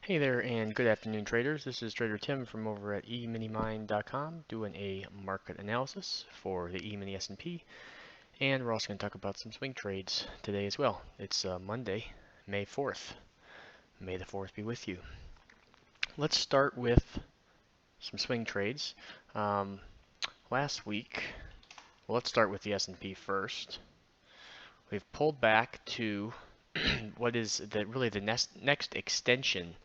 Hey there and good afternoon traders. This is Trader Tim from over at eminimind.com doing a market analysis for the E-mini S&P, and we're also going to talk about some swing trades today as well. It's Monday, May 4th. May the 4th be with you. Let's start with some swing trades. Last week, well, let's start with the S&P first. We've pulled back to what is really the next extension.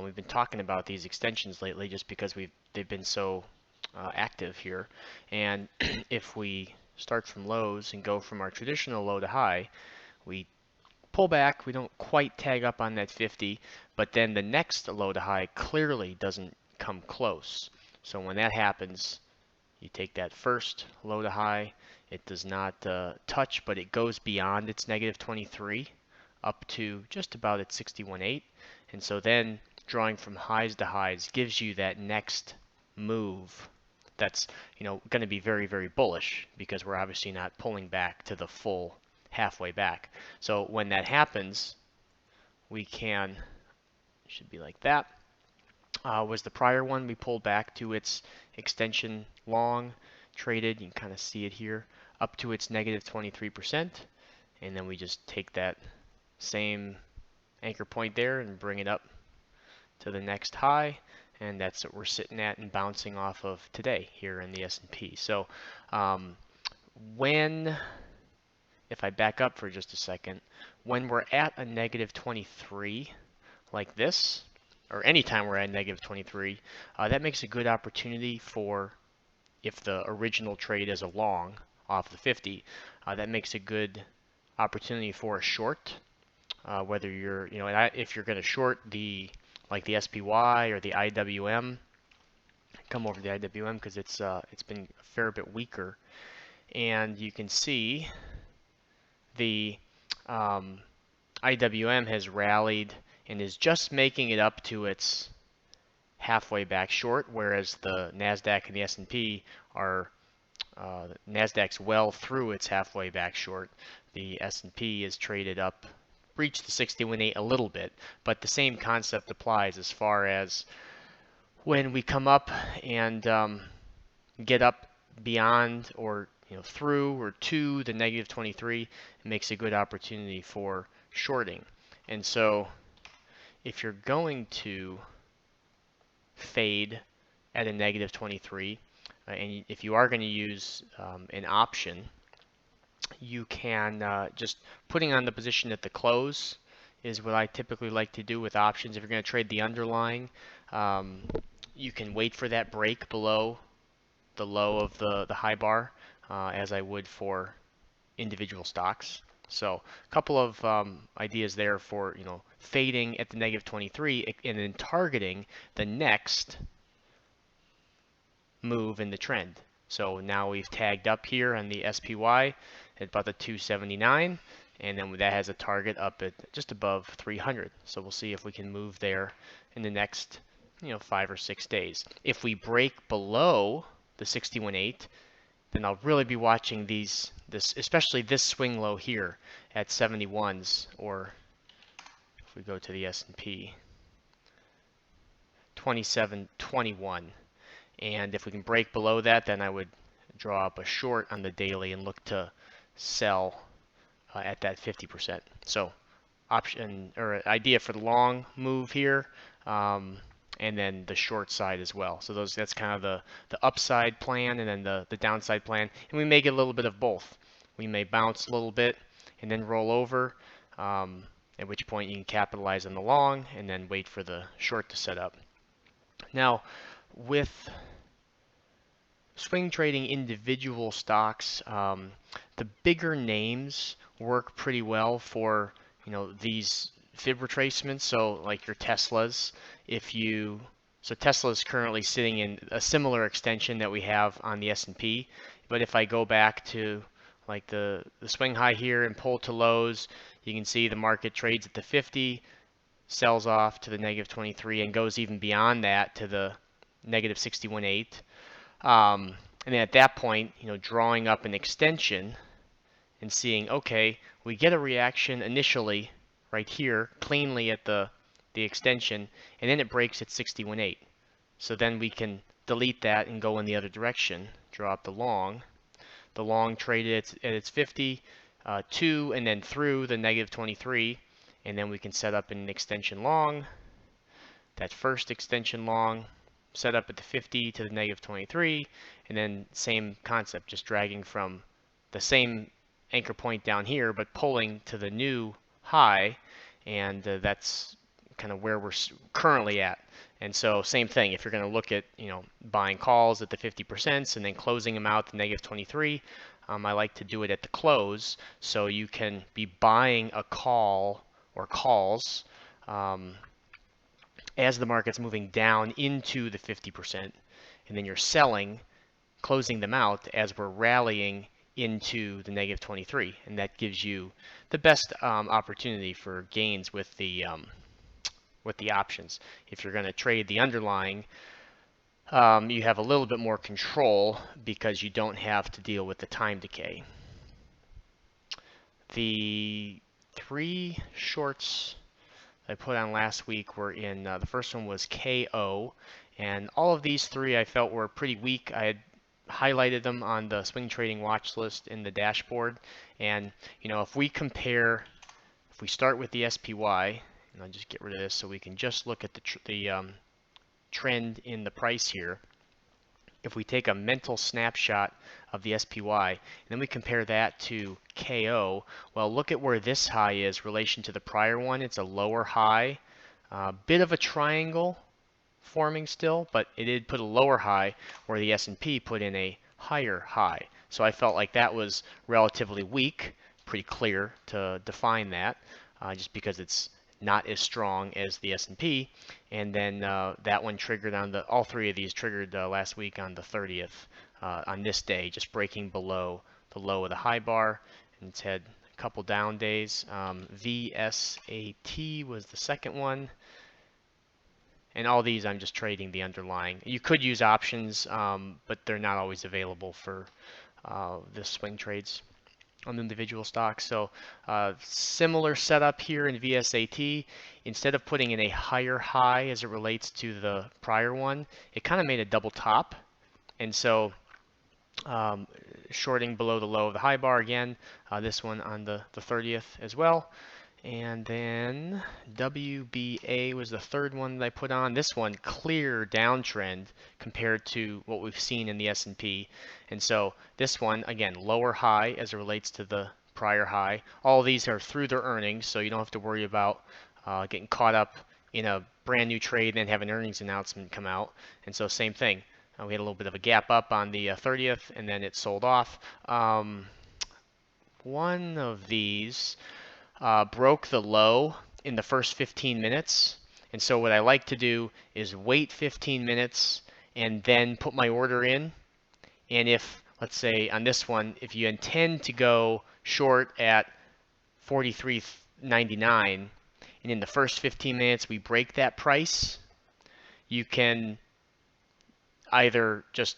We've been talking about these extensions lately just because they've been so active here. And if we start from lows and go from our traditional low to high, we pull back. We don't quite tag up on that 50, but then the next low to high clearly doesn't come close. So when that happens, you take that first low to high. It does not touch, but it goes beyond its negative 23 up to just about its 61.8. And so then drawing from highs to highs gives you that next move that's going to be very, very bullish because we're obviously not pulling back to the full halfway back. So when that happens, we can, should be like that. Was the prior one we pulled back to its extension long, traded, you can kind of see it here, up to its negative 23%, and then we just take that same anchor point there and bring it up to the next high, and that's what we're sitting at and bouncing off of today here in the S&P. So if I back up for just a second, when we're at a negative 23 like this, or anytime we're at negative 23, that makes a good opportunity for, if the original trade is a long off the 50, that makes a good opportunity for a short. Whether you're, if you're going to short like the SPY or the IWM, come over to the IWM because it's been a fair bit weaker, and you can see the IWM has rallied and is just making it up to its halfway back short, whereas the Nasdaq and the S&P are Nasdaq's well through its halfway back short. The S&P is traded up, reached the 61.8 a little bit, but the same concept applies as far as when we come up and get up beyond or through or to the negative 23, it makes a good opportunity for shorting. And so if you're going to fade at a negative 23, and if you are going to use an option, you can just putting on the position at the close is what I typically like to do with options. If you're going to trade the underlying, you can wait for that break below the low of the high bar, as I would for individual stocks. So a couple of ideas there for fading at the negative 23 and then targeting the next move in the trend. So now we've tagged up here on the SPY at about the 279, and then that has a target up at just above 300. So we'll see if we can move there in the next 5 or 6 days. If we break below the 61.8, then I'll really be watching especially this swing low here at 71s, or if we go to the S&P, 27.21. And if we can break below that, then I would draw up a short on the daily and look to sell at that 50%. So option or idea for the long move here, and then the short side as well. So that's kind of the upside plan and then the downside plan. And we may get a little bit of both. We may bounce a little bit and then roll over, at which point you can capitalize on the long and then wait for the short to set up. Now, with swing trading individual stocks, the bigger names work pretty well for these fib retracements. So like your Teslas, so Tesla is currently sitting in a similar extension that we have on the S&P. But if I go back to like the swing high here and pull to lows, you can see the market trades at the 50, sells off to the negative 23, and goes even beyond that to the negative 61.8. And then at that point, drawing up an extension and seeing, okay, we get a reaction initially right here, cleanly at the the extension, and then it breaks at 61.8. So then we can delete that and go in the other direction. Draw up the long. The long traded at its 50 to and then through the negative 23, and then we can set up an extension long. That first extension long set up at the 50 to the negative 23, and then same concept, just dragging from the same anchor point down here, but pulling to the new high, and that's kind of where we're currently at. And so same thing, if you're going to look at, buying calls at the 50% and then closing them out to negative 23, I like to do it at the close, so you can be buying a call or calls as the market's moving down into the 50%, and then you're selling, closing them out as we're rallying into the negative 23, and that gives you the best opportunity for gains with the options. If you're going to trade the underlying, you have a little bit more control because you don't have to deal with the time decay. The 3 shorts I put on last week were in, the first one was KO, and all of these 3 I felt were pretty weak. I had highlighted them on the swing trading watch list in the dashboard, and if we start with the SPY, and I'll just get rid of this so we can just look at the trend in the price here. If we take a mental snapshot of the SPY and then we compare that to KO, well, look at where this high is in relation to the prior one. It's a lower high, bit of a triangle forming still, but it did put a lower high where the S&P put in a higher high. So I felt like that was relatively weak, pretty clear to define that, just because it's not as strong as the S&P, and then that one triggered on all 3 of these triggered last week on the 30th on this day, just breaking below the low of the high bar, and it's had a couple down days. VSAT was the second one, and all these I'm just trading the underlying. You could use options, but they're not always available for the swing trades on individual stocks. So similar setup here in VSAT. Instead of putting in a higher high as it relates to the prior one, it kind of made a double top. And so shorting below the low of the high bar again, this one on the 30th as well. And then WBA was the third one that I put on. This one, clear downtrend compared to what we've seen in the S&P. And so this one, again, lower high as it relates to the prior high. All of these are through their earnings, so you don't have to worry about getting caught up in a brand new trade and then have an earnings announcement come out. And so same thing. We had a little bit of a gap up on the 30th, and then it sold off. One of these broke the low in the first 15 minutes. And so what I like to do is wait 15 minutes and then put my order in. And if, let's say on this one, if you intend to go short at 43.99 and in the first 15 minutes we break that price, you can either just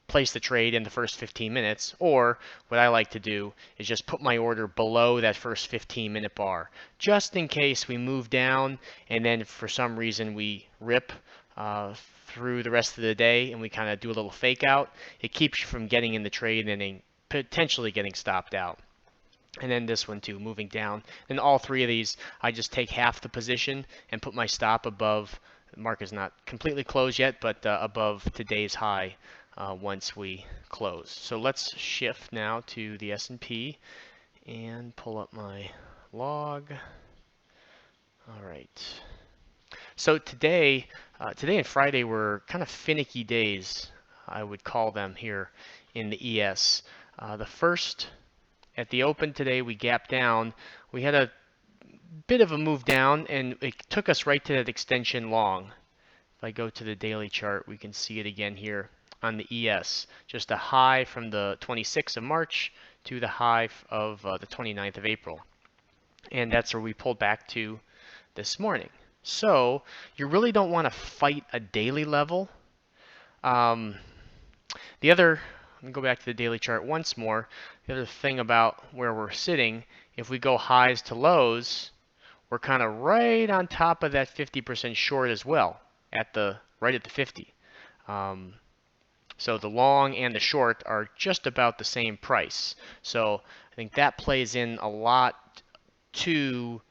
place the trade in the first 15 minutes, or what I like to do is just put my order below that first 15-minute bar, just in case we move down and then for some reason we rip through the rest of the day and we kind of do a little fake out. It keeps you from getting in the trade and then potentially getting stopped out. And then this one too, moving down. And all 3 of these, I just take half the position and put my stop above. The market's not completely closed yet, but above today's high once we close. So let's shift now to the S&P and pull up my log. All right. So today and Friday were kind of finicky days, I would call them here in the ES. The first, at the open today, we gapped down. We had a bit of a move down, and it took us right to that extension long. If I go to the daily chart, we can see it again here on the ES. Just a high from the 26th of March to the high of the 29th of April. And that's where we pulled back to this morning. So you really don't want to fight a daily level. Let me go back to the daily chart once more. The other thing about where we're sitting, if we go highs to lows, we're kind of right on top of that 50% short as well, right at the 50. Um, so the long and the short are just about the same price. So I think that plays in a lot to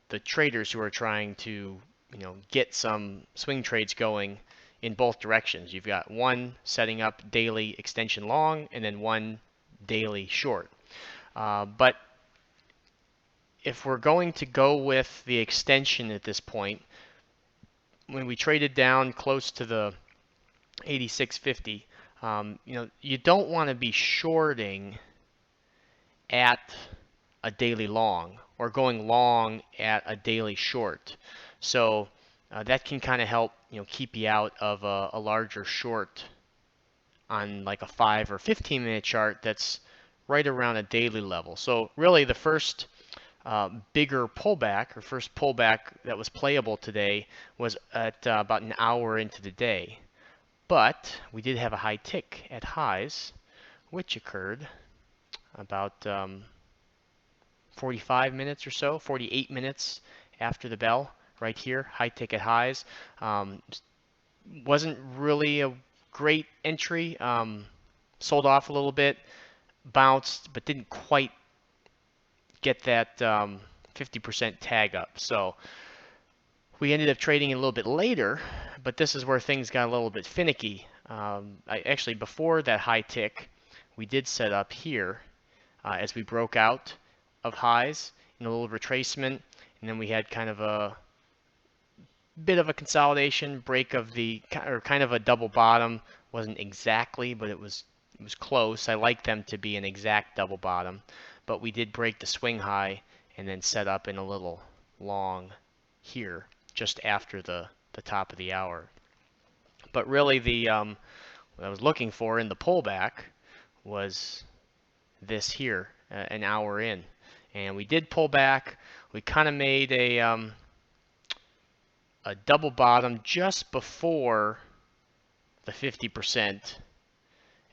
the traders who are trying to, get some swing trades going in both directions. You've got one setting up daily extension long and then one daily short. But if we're going to go with the extension at this point, when we traded down close to the 86.50, you don't want to be shorting at a daily long or going long at a daily short. So that can kind of help keep you out of a larger short on like a 5 or 15-minute chart that's right around a daily level. So really the first bigger pullback or first pullback that was playable today was at about an hour into the day. But we did have a high tick at highs, which occurred about 45 minutes or so, 48 minutes after the bell right here, high ticket highs. Wasn't really a great entry. Sold off a little bit, bounced, but didn't quite get that 50% tag up. So we ended up trading a little bit later, but this is where things got a little bit finicky. Actually, before that high tick, we did set up here as we broke out of highs in a little retracement, and then we had kind of a bit of a consolidation break of or kind of a double bottom. Wasn't exactly, but it was close. I like them to be an exact double bottom, but we did break the swing high and then set up in a little long here just after the top of the hour. But really what I was looking for in the pullback was this here, an hour in. And we did pull back. We kind of made a double bottom just before the 50%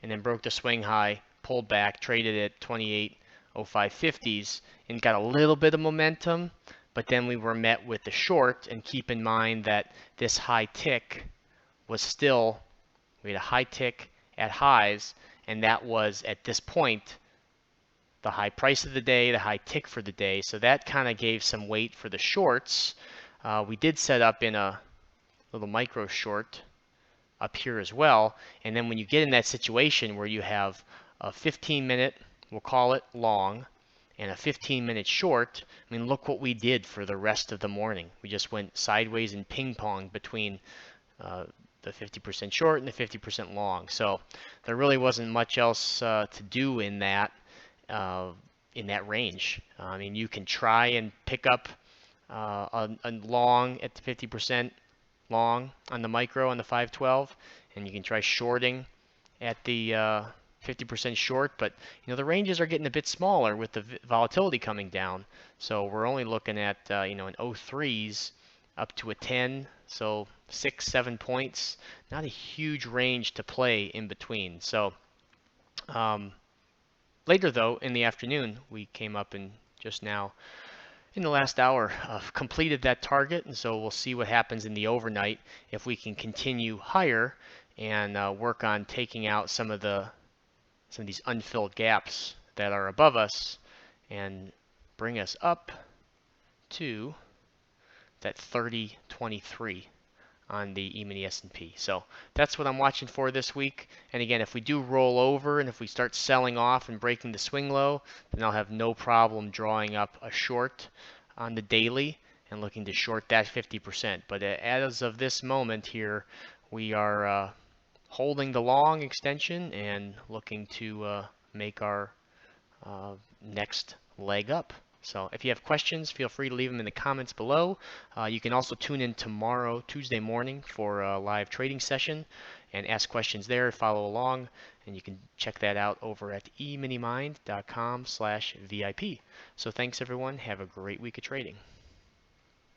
and then broke the swing high, pulled back, traded at 28.0550s and got a little bit of momentum, but then we were met with the short. And keep in mind that this high tick was still, we had a high tick at highs, and that was at this point the high price of the day, the high tick for the day. So that kind of gave some weight for the shorts. We did set up in a little micro short up here as well. And then when you get in that situation where you have a 15-minute, we'll call it long, and a 15-minute short, I mean, look what we did for the rest of the morning. We just went sideways and ping-pong between the 50% short and the 50% long. So there really wasn't much else to do in that range. I mean, you can try and pick up a long at the 50% long on the micro on the 512, and you can try shorting at the 50% short, but the ranges are getting a bit smaller with the volatility coming down. So we're only looking at an 03s up to a 10, so 6-7 points. Not a huge range to play in between. So later though in the afternoon we came up and just now in the last hour completed that target, and so we'll see what happens in the overnight if we can continue higher and work on taking out some of these unfilled gaps that are above us and bring us up to that 30.23 on the E-mini S&P. So that's what I'm watching for this week. And again, if we do roll over and if we start selling off and breaking the swing low, then I'll have no problem drawing up a short on the daily and looking to short that 50%. But as of this moment here, we are holding the long extension and looking to make our next leg up. So if you have questions, feel free to leave them in the comments below. You can also tune in tomorrow, Tuesday morning, for a live trading session and ask questions there, follow along, and you can check that out over at eminimind.com/VIP. So thanks everyone, have a great week of trading.